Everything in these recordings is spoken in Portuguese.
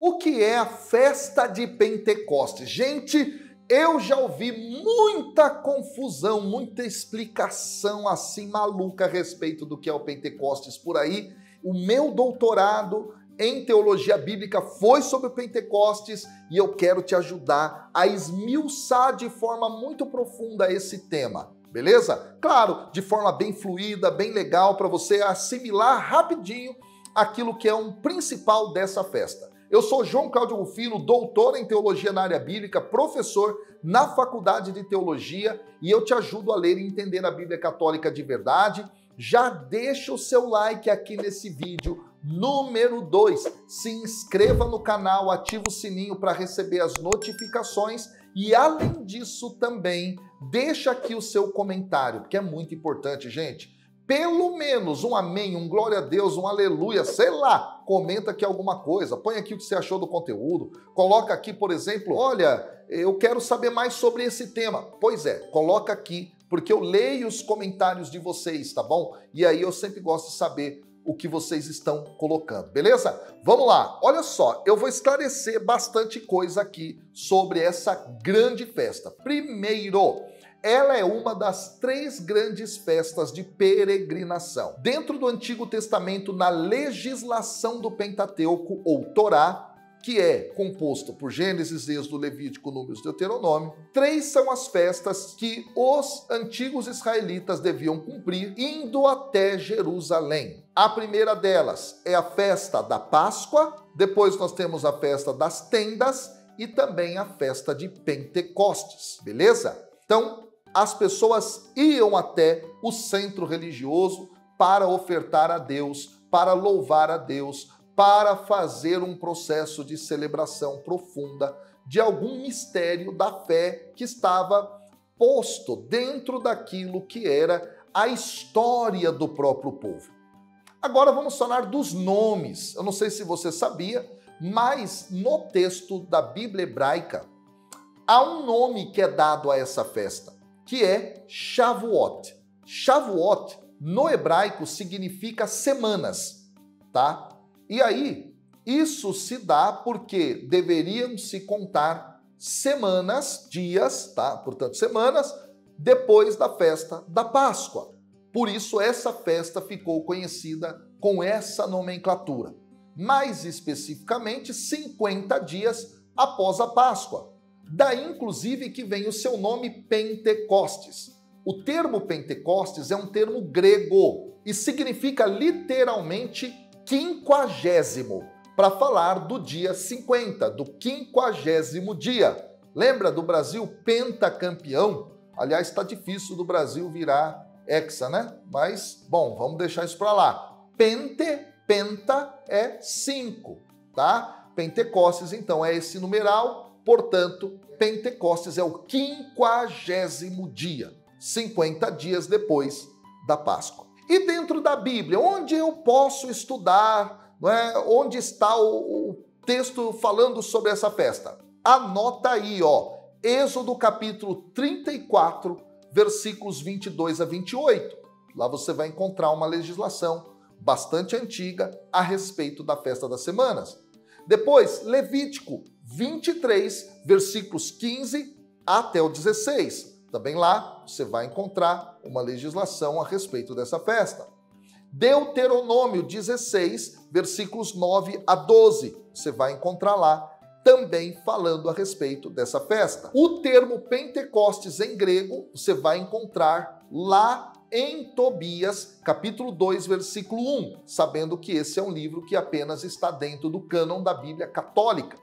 O que é a festa de Pentecostes? Gente, eu já ouvi muita confusão, muita explicação assim maluca a respeito do que é o Pentecostes por aí. O meu doutorado em teologia bíblica foi sobre o Pentecostes e eu quero te ajudar a esmiuçar de forma muito profunda esse tema, beleza? Claro, de forma bem fluida, bem legal, para você assimilar rapidinho aquilo que é um principal dessa festa. Eu sou João Cláudio Rufino, doutor em teologia na área bíblica, professor na Faculdade de Teologia, e eu te ajudo a ler e entender a Bíblia Católica de verdade. Já deixa o seu like aqui nesse vídeo. Número 2, se inscreva no canal, ativa o sininho para receber as notificações e, além disso, também deixa aqui o seu comentário, porque é muito importante, gente. Pelo menos um amém, um glória a Deus, um aleluia, sei lá, comenta aqui alguma coisa, põe aqui o que você achou do conteúdo, coloca aqui, por exemplo, olha, eu quero saber mais sobre esse tema. Pois é, coloca aqui, porque eu leio os comentários de vocês, tá bom? E aí eu sempre gosto de saber o que vocês estão colocando, beleza? Vamos lá, olha só, eu vou esclarecer bastante coisa aqui sobre essa grande festa. Primeiro, ela é uma das 3 grandes festas de peregrinação. Dentro do Antigo Testamento, na legislação do Pentateuco, ou Torá, que é composto por Gênesis, Êxodo, Levítico, Números e Deuteronômio, 3 são as festas que os antigos israelitas deviam cumprir indo até Jerusalém. A primeira delas é a festa da Páscoa, depois nós temos a festa das tendas e também a festa de Pentecostes, beleza? Então, as pessoas iam até o centro religioso para ofertar a Deus, para louvar a Deus, para fazer um processo de celebração profunda de algum mistério da fé que estava posto dentro daquilo que era a história do próprio povo. Agora vamos falar dos nomes. Eu não sei se você sabia, mas no texto da Bíblia hebraica há um nome que é dado a essa festa, que é Shavuot. Shavuot, no hebraico, significa semanas, tá? E aí, isso se dá porque deveriam se contar semanas, dias, tá? Portanto, semanas, depois da festa da Páscoa. Por isso, essa festa ficou conhecida com essa nomenclatura. Mais especificamente, 50 dias após a Páscoa. Daí, inclusive, que vem o seu nome Pentecostes. O termo Pentecostes é um termo grego e significa literalmente 50º, para falar do dia 50, do 50º dia. Lembra do Brasil pentacampeão? Aliás, está difícil do Brasil virar hexa, né? Mas, bom, vamos deixar isso para lá. Penta é 5, tá? Pentecostes, então, é esse numeral. Portanto, Pentecostes é o 50º dia, 50 dias depois da Páscoa. E dentro da Bíblia, onde eu posso estudar, não é? Onde está o texto falando sobre essa festa? Anota aí, ó, Êxodo capítulo 34, versículos 22 a 28. Lá você vai encontrar uma legislação bastante antiga a respeito da festa das semanas. Depois, Levítico 23, versículos 15 até o 16. Também lá você vai encontrar uma legislação a respeito dessa festa. Deuteronômio 16, versículos 9 a 12. Você vai encontrar lá também falando a respeito dessa festa. O termo Pentecostes em grego você vai encontrar lá em Tobias, capítulo 2, versículo 1, sabendo que esse é um livro que apenas está dentro do cânon da Bíblia Católica.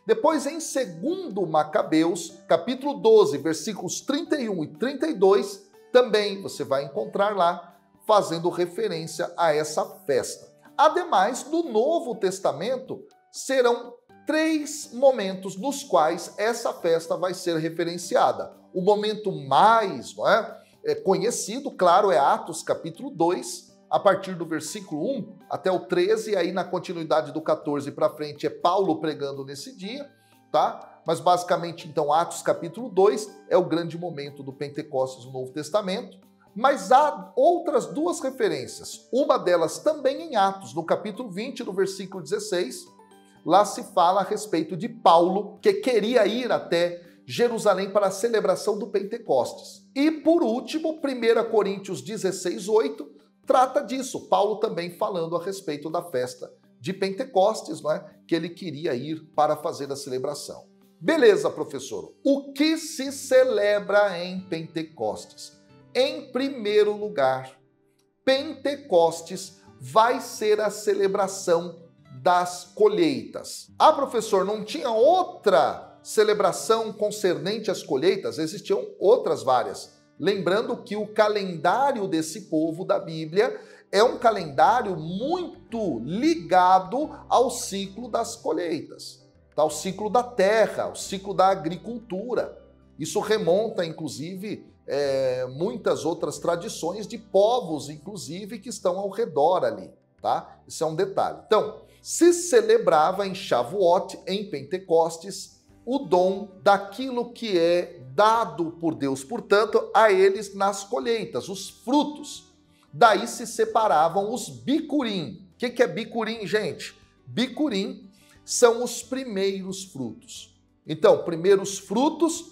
Depois, em 2 Macabeus, capítulo 12, versículos 31 e 32, também você vai encontrar lá fazendo referência a essa festa. Ademais, no Novo Testamento, serão 3 momentos nos quais essa festa vai ser referenciada. O momento mais, não é, conhecido, claro, é Atos capítulo 2, a partir do versículo 1 até o 13, e aí na continuidade do 14 para frente é Paulo pregando nesse dia, tá? Mas basicamente, então, Atos capítulo 2 é o grande momento do Pentecostes no Novo Testamento, mas há outras 2 referências, uma delas também em Atos, no capítulo 20, no versículo 16, lá se fala a respeito de Paulo, que queria ir até Jerusalém para a celebração do Pentecostes. E por último, 1 Coríntios 16:8 trata disso, Paulo também falando a respeito da festa de Pentecostes, não é? Que ele queria ir para fazer a celebração. Beleza, professor. O que se celebra em Pentecostes? Em primeiro lugar, Pentecostes vai ser a celebração das colheitas. Ah, professor, não tinha outra celebração concernente às colheitas? Existiam outras várias. Lembrando que o calendário desse povo da Bíblia é um calendário muito ligado ao ciclo das colheitas, ao ciclo da terra, ao ciclo da agricultura. Isso remonta, inclusive, muitas outras tradições de povos, inclusive, que estão ao redor ali, tá? Isso é um detalhe. Então, se celebrava em Shavuot, em Pentecostes, o dom daquilo que é dado por Deus, portanto, a eles nas colheitas, os frutos. Daí se separavam os bicurim. O que é bicurim, gente? Bicurim são os primeiros frutos. Então, primeiros frutos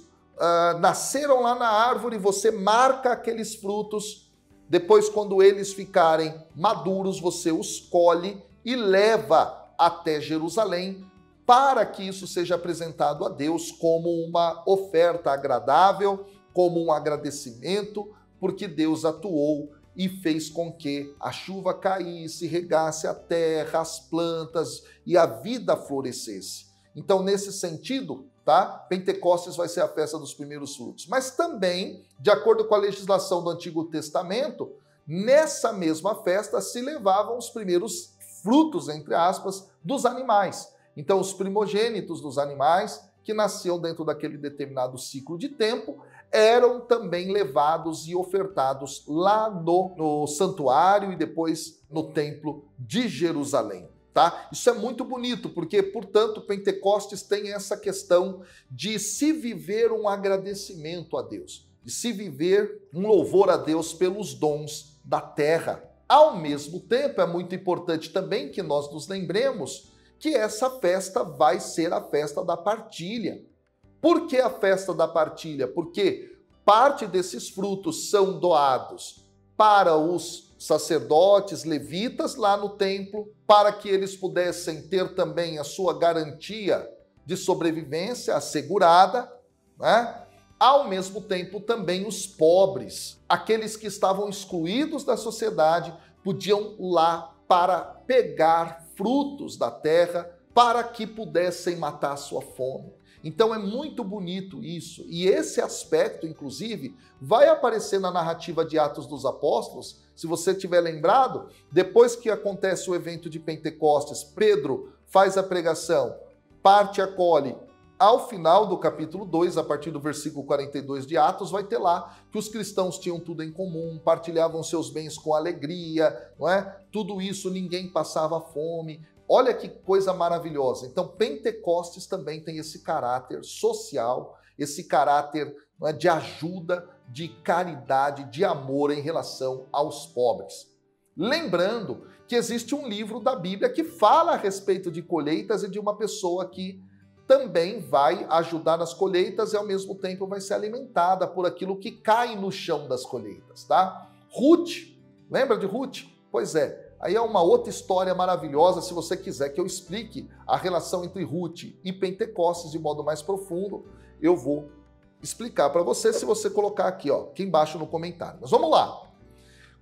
nasceram lá na árvore, você marca aqueles frutos, depois quando eles ficarem maduros, você os colhe e leva até Jerusalém para que isso seja apresentado a Deus como uma oferta agradável, como um agradecimento, porque Deus atuou e fez com que a chuva caísse, regasse a terra, as plantas e a vida florescesse. Então, nesse sentido, tá? Pentecostes vai ser a festa dos primeiros frutos. Mas também, de acordo com a legislação do Antigo Testamento, nessa mesma festa se levavam os primeiros frutos, entre aspas, dos animais. Então, os primogênitos dos animais que nasciam dentro daquele determinado ciclo de tempo eram também levados e ofertados lá no santuário e depois no templo de Jerusalém. Tá? Isso é muito bonito, porque, portanto, Pentecostes tem essa questão de se viver um agradecimento a Deus, de se viver um louvor a Deus pelos dons da terra. Ao mesmo tempo, é muito importante também que nós nos lembremos que essa festa vai ser a festa da partilha. Por que a festa da partilha? Porque parte desses frutos são doados para os sacerdotes, levitas lá no templo, para que eles pudessem ter também a sua garantia de sobrevivência assegurada, né? Ao mesmo tempo também os pobres, aqueles que estavam excluídos da sociedade, podiam lá para pegar frutos da terra para que pudessem matar a sua fome. Então é muito bonito isso, e esse aspecto, inclusive, vai aparecer na narrativa de Atos dos Apóstolos. Se você tiver lembrado, depois que acontece o evento de Pentecostes, Pedro faz a pregação, parte acolhe. Ao final do capítulo 2, a partir do versículo 42 de Atos, vai ter lá que os cristãos tinham tudo em comum, partilhavam seus bens com alegria, não é? Tudo isso, ninguém passava fome. Olha que coisa maravilhosa. Então, Pentecostes também tem esse caráter social, esse caráter, não é, de ajuda, de caridade, de amor em relação aos pobres. Lembrando que existe um livro da Bíblia que fala a respeito de colheitas e de uma pessoa que também vai ajudar nas colheitas e ao mesmo tempo vai ser alimentada por aquilo que cai no chão das colheitas, tá? Ruth, lembra de Ruth? Pois é, aí é uma outra história maravilhosa, se você quiser que eu explique a relação entre Ruth e Pentecostes de modo mais profundo, eu vou explicar para você se você colocar aqui, ó, aqui embaixo no comentário. Mas vamos lá.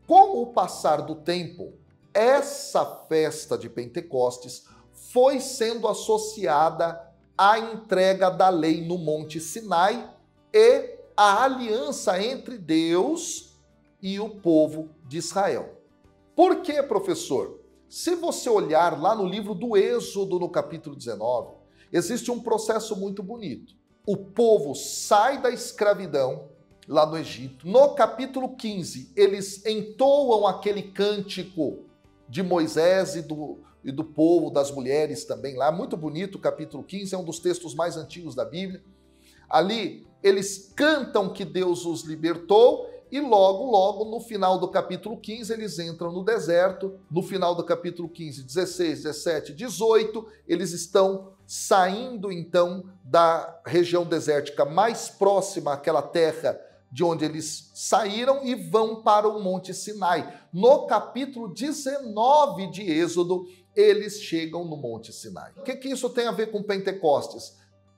Com o passar do tempo, essa festa de Pentecostes foi sendo associada à entrega da lei no Monte Sinai e a aliança entre Deus e o povo de Israel. Por quê, professor? Se você olhar lá no livro do Êxodo, no capítulo 19, existe um processo muito bonito. O povo sai da escravidão lá no Egito. No capítulo 15, eles entoam aquele cântico de Moisés e do povo, das mulheres também lá. Muito bonito, o capítulo 15, é um dos textos mais antigos da Bíblia. Ali, eles cantam que Deus os libertou E logo, no final do capítulo 15, eles entram no deserto. No final do capítulo 15, 16, 17, 18, eles estão saindo, então, da região desértica mais próxima àquela terra de onde eles saíram e vão para o Monte Sinai. No capítulo 19 de Êxodo, eles chegam no Monte Sinai. O que isso tem a ver com Pentecostes?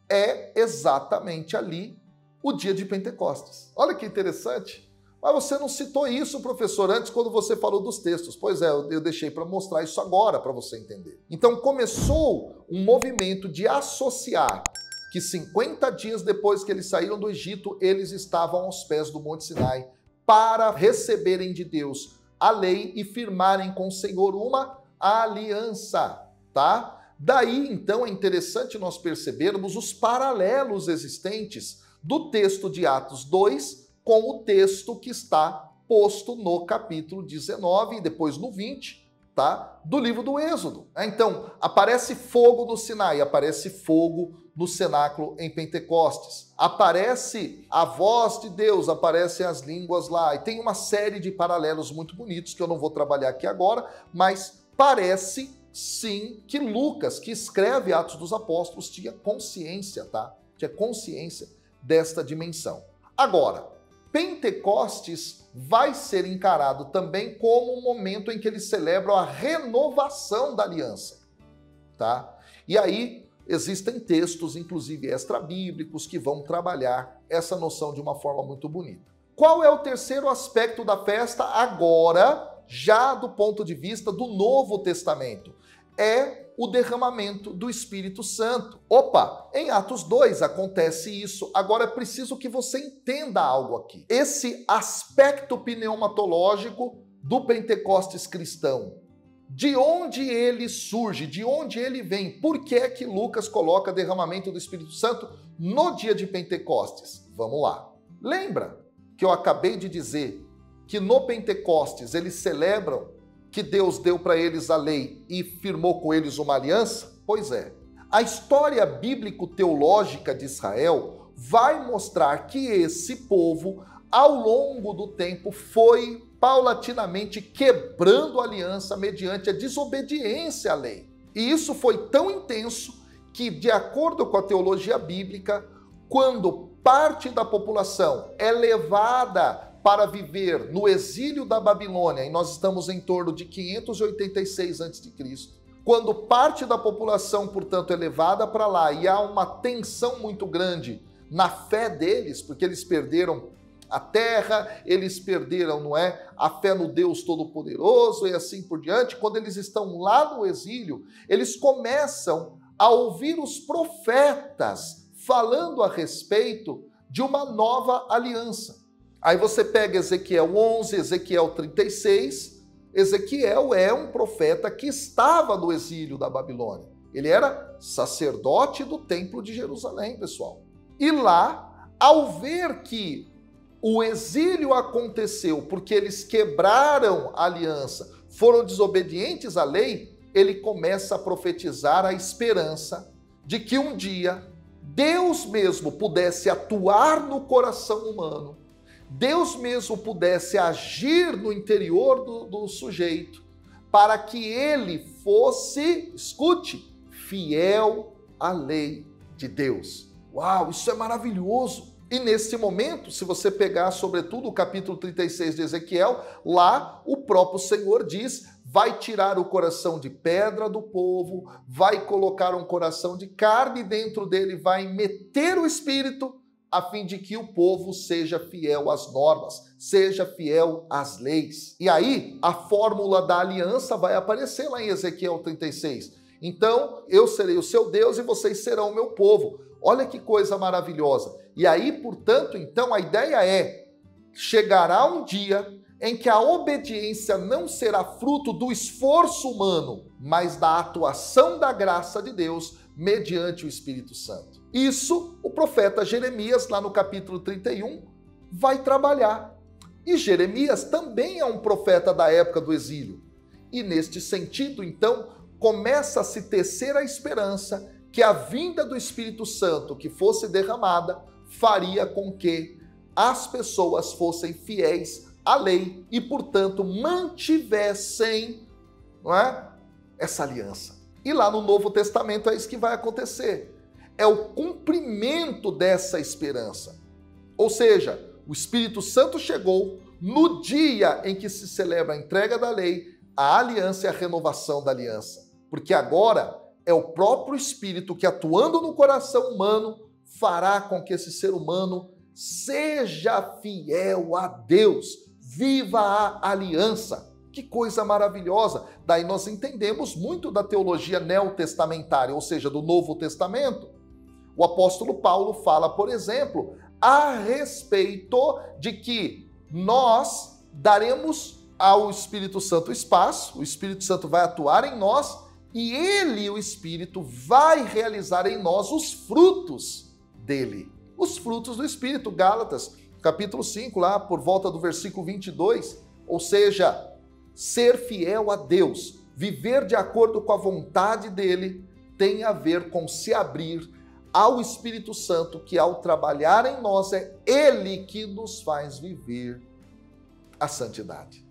É exatamente ali o dia de Pentecostes. Olha que interessante. Mas você não citou isso, professor, antes quando você falou dos textos. Pois é, eu deixei para mostrar isso agora para você entender. Então começou um movimento de associar que 50 dias depois que eles saíram do Egito, eles estavam aos pés do Monte Sinai para receberem de Deus a lei e firmarem com o Senhor uma aliança, tá? Daí, então, é interessante nós percebermos os paralelos existentes do texto de Atos 2 com o texto que está posto no capítulo 19 e depois no 20, tá? Do livro do Êxodo. Então, aparece fogo no Sinai, aparece fogo no cenáculo em Pentecostes. Aparece a voz de Deus, aparecem as línguas lá. E tem uma série de paralelos muito bonitos que eu não vou trabalhar aqui agora, mas parece sim que Lucas, que escreve Atos dos Apóstolos, tinha consciência, tá? Tinha consciência desta dimensão. Agora, Pentecostes vai ser encarado também como um momento em que eles celebram a renovação da aliança, tá? E aí existem textos, inclusive extra-bíblicos, que vão trabalhar essa noção de uma forma muito bonita. Qual é o terceiro aspecto da festa agora, já do ponto de vista do Novo Testamento? É o derramamento do Espírito Santo. Opa, em Atos 2 acontece isso. Agora é preciso que você entenda algo aqui. Esse aspecto pneumatológico do Pentecostes cristão. De onde ele surge? De onde ele vem? Por que é que Lucas coloca derramamento do Espírito Santo no dia de Pentecostes? Vamos lá. Lembra que eu acabei de dizer que no Pentecostes eles celebram que Deus deu para eles a lei e firmou com eles uma aliança? Pois é. A história bíblico-teológica de Israel vai mostrar que esse povo, ao longo do tempo, foi paulatinamente quebrando a aliança mediante a desobediência à lei. E isso foi tão intenso que, de acordo com a teologia bíblica, quando parte da população é levada para viver no exílio da Babilônia, e nós estamos em torno de 586 a.C., quando parte da população, portanto, é levada para lá e há uma tensão muito grande na fé deles, porque eles perderam a terra, eles perderam, não é, a fé no Deus Todo-Poderoso e assim por diante. Quando eles estão lá no exílio, eles começam a ouvir os profetas falando a respeito de uma nova aliança. Aí você pega Ezequiel 11, Ezequiel 36, Ezequiel é um profeta que estava no exílio da Babilônia. Ele era sacerdote do templo de Jerusalém, pessoal. E lá, ao ver que o exílio aconteceu porque eles quebraram a aliança, foram desobedientes à lei, ele começa a profetizar a esperança de que um dia Deus mesmo pudesse atuar no coração humano, Deus mesmo pudesse agir no interior do sujeito, para que ele fosse, escute, fiel à lei de Deus. Uau, isso é maravilhoso! E nesse momento, se você pegar sobretudo o capítulo 36 de Ezequiel, lá o próprio Senhor diz, vai tirar o coração de pedra do povo, vai colocar um coração de carne dentro dele, vai meter o Espírito, a fim de que o povo seja fiel às normas, seja fiel às leis. E aí, a fórmula da aliança vai aparecer lá em Ezequiel 36. Então, eu serei o seu Deus e vocês serão o meu povo. Olha que coisa maravilhosa. E aí, portanto, então, a ideia é, chegará um dia em que a obediência não será fruto do esforço humano, mas da atuação da graça de Deus mediante o Espírito Santo. Isso o profeta Jeremias, lá no capítulo 31, vai trabalhar. E Jeremias também é um profeta da época do exílio. E neste sentido, então, começa a se tecer a esperança que a vinda do Espírito Santo que fosse derramada faria com que as pessoas fossem fiéis à lei e, portanto, mantivessem, não é, essa aliança. E lá no Novo Testamento é isso que vai acontecer. É o cumprimento dessa esperança. Ou seja, o Espírito Santo chegou no dia em que se celebra a entrega da lei, a aliança e a renovação da aliança. Porque agora é o próprio Espírito que, atuando no coração humano, fará com que esse ser humano seja fiel a Deus, viva a aliança. Que coisa maravilhosa! Daí nós entendemos muito da teologia neotestamentária, ou seja, do Novo Testamento. O apóstolo Paulo fala, por exemplo, a respeito de que nós daremos ao Espírito Santo espaço, o Espírito Santo vai atuar em nós e ele, o Espírito, vai realizar em nós os frutos dele. Os frutos do Espírito, Gálatas, capítulo 5, lá por volta do versículo 22, ou seja, ser fiel a Deus, viver de acordo com a vontade dele, tem a ver com se abrir ao Espírito Santo, que ao trabalhar em nós é ele que nos faz viver a santidade.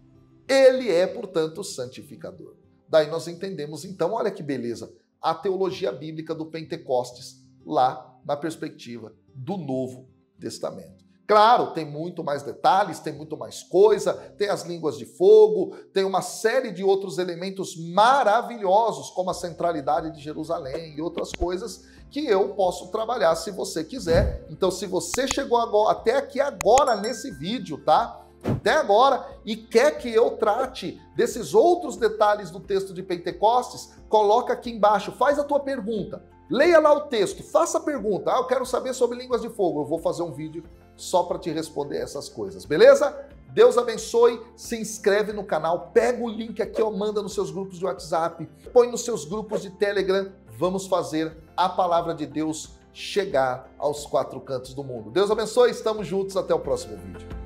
Ele é, portanto, o santificador. Daí nós entendemos, então, olha que beleza, a teologia bíblica do Pentecostes, lá na perspectiva do Novo Testamento. Claro, tem muito mais detalhes, tem muito mais coisa, tem as línguas de fogo, tem uma série de outros elementos maravilhosos, como a centralidade de Jerusalém e outras coisas que eu posso trabalhar se você quiser. Então, se você chegou agora, até aqui agora nesse vídeo, tá? Até agora, e quer que eu trate desses outros detalhes do texto de Pentecostes, coloca aqui embaixo, faz a tua pergunta. Leia lá o texto, faça a pergunta. Eu quero saber sobre línguas de fogo. Eu vou fazer um vídeo só para te responder essas coisas, beleza? Deus abençoe, se inscreve no canal, pega o link aqui, ó, manda nos seus grupos de WhatsApp, põe nos seus grupos de Telegram. Vamos fazer a palavra de Deus chegar aos quatro cantos do mundo. Deus abençoe, estamos juntos, até o próximo vídeo.